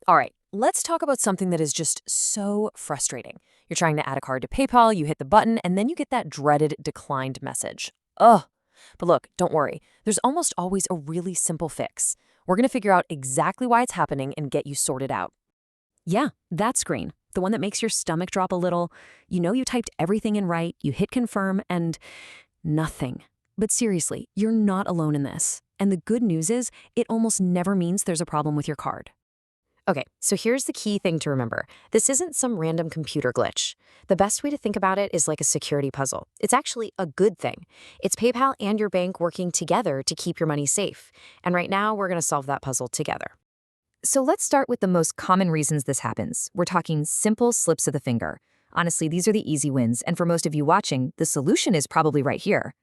All right, let's talk about something that is just so frustrating. You're trying to add a card to PayPal, you hit the button, and then you get that dreaded declined message. Ugh. But look, don't worry. There's almost always a really simple fix. We're going to figure out exactly why it's happening and get you sorted out. Yeah, that screen. The one that makes your stomach drop a little. You know you typed everything in right, you hit confirm, and nothing. But seriously, you're not alone in this. And the good news is, it almost never means there's a problem with your card. Okay, so here's the key thing to remember. This isn't some random computer glitch. The best way to think about it is like a security puzzle. It's actually a good thing. It's PayPal and your bank working together to keep your money safe. And right now, we're going to solve that puzzle together. So let's start with the most common reasons this happens. We're talking simple slips of the finger. Honestly, these are the easy wins, and for most of you watching, the solution is probably right here.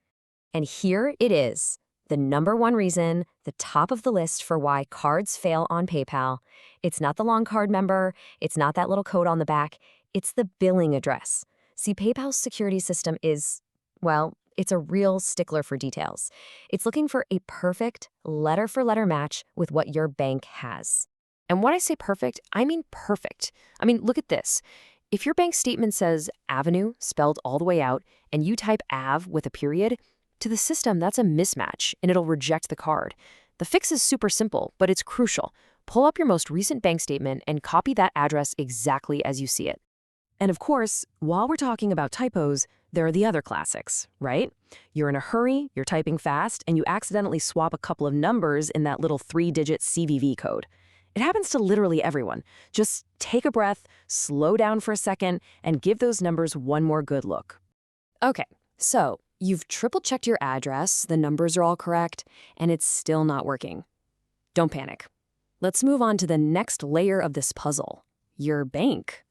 And here it is. The number one reason, the top of the list for why cards fail on PayPal. It's not the long card number, it's not that little code on the back, it's the billing address. See, PayPal's security system is, well, it's a real stickler for details. It's looking for a perfect letter-for-letter match with what your bank has. And when I say perfect, I mean perfect. I mean, look at this. If your bank statement says Avenue spelled all the way out and you type Ave with a period, to the system, that's a mismatch, and it'll reject the card. The fix is super simple, but it's crucial. Pull up your most recent bank statement and copy that address exactly as you see it. And of course, while we're talking about typos, there are the other classics, right? You're in a hurry, you're typing fast, and you accidentally swap a couple of numbers in that little 3-digit CVV code. It happens to literally everyone. Just take a breath, slow down for a second, and give those numbers one more good look. Okay, so you've triple-checked your address, the numbers are all correct, and it's still not working. Don't panic. Let's move on to the next layer of this puzzle, your bank.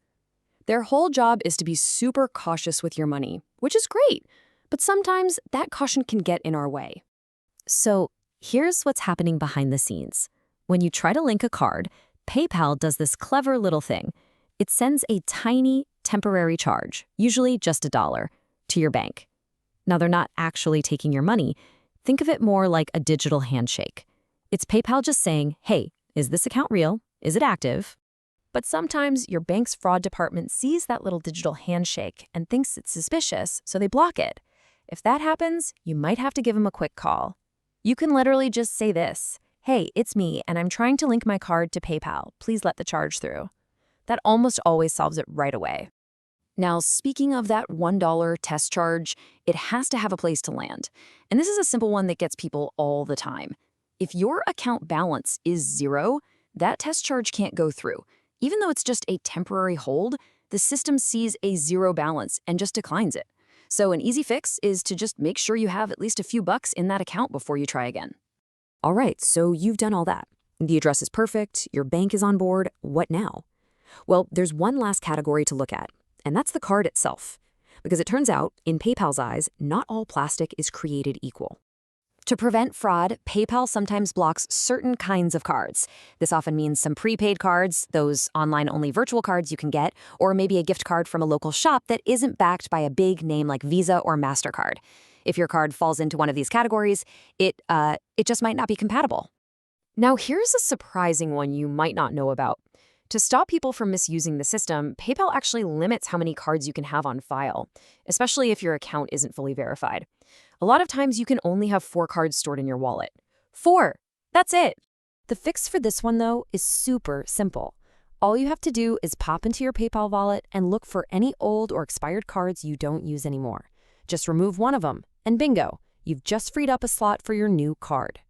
Their whole job is to be super cautious with your money, which is great, but sometimes that caution can get in our way. So here's what's happening behind the scenes. When you try to link a card, PayPal does this clever little thing. It sends a tiny, temporary charge, usually just $1, to your bank. Now, they're not actually taking your money. Think of it more like a digital handshake. It's PayPal just saying, hey, is this account real? Is it active? But sometimes your bank's fraud department sees that little digital handshake and thinks it's suspicious, so they block it. If that happens, you might have to give them a quick call. You can literally just say this, hey, it's me, and I'm trying to link my card to PayPal. Please let the charge through. That almost always solves it right away. Now, speaking of that $1 test charge, it has to have a place to land. And this is a simple one that gets people all the time. If your account balance is 0, that test charge can't go through. Even though it's just a temporary hold, the system sees a 0 balance and just declines it. So an easy fix is to just make sure you have at least a few bucks in that account before you try again. All right, so you've done all that. The address is perfect, your bank is on board. What now? Well, there's one last category to look at. And that's the card itself. Because it turns out, in PayPal's eyes, not all plastic is created equal. To prevent fraud, PayPal sometimes blocks certain kinds of cards. This often means some prepaid cards, those online-only virtual cards you can get, or maybe a gift card from a local shop that isn't backed by a big name like Visa or MasterCard. If your card falls into one of these categories, it just might not be compatible. Now, here's a surprising one you might not know about. To stop people from misusing the system, PayPal actually limits how many cards you can have on file, especially if your account isn't fully verified. A lot of times you can only have 4 cards stored in your wallet. 4! That's it! The fix for this one, though, is super simple. All you have to do is pop into your PayPal wallet and look for any old or expired cards you don't use anymore. Just remove one of them, and bingo, you've just freed up a slot for your new card.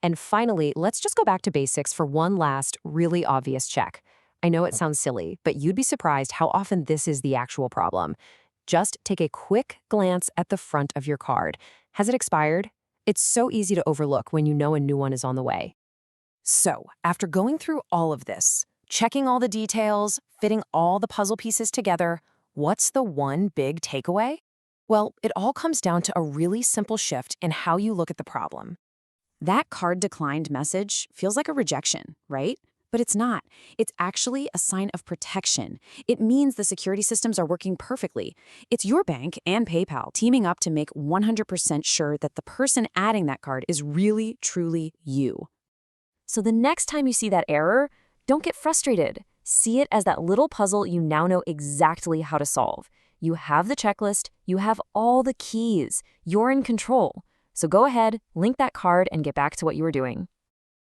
And finally, let's just go back to basics for one last, really obvious check. I know it sounds silly, but you'd be surprised how often this is the actual problem. Just take a quick glance at the front of your card. Has it expired? It's so easy to overlook when you know a new one is on the way. So, after going through all of this, checking all the details, fitting all the puzzle pieces together, what's the one big takeaway? Well, it all comes down to a really simple shift in how you look at the problem. That card declined message feels like a rejection, right? But it's not. It's actually a sign of protection. It means the security systems are working perfectly. It's your bank and PayPal teaming up to make 100% sure that the person adding that card is really, truly you. So the next time you see that error, Don't get frustrated. See it as that little puzzle you now know exactly how to solve. You have the checklist, you have all the keys, you're in control. So go ahead, link that card, and get back to what you were doing.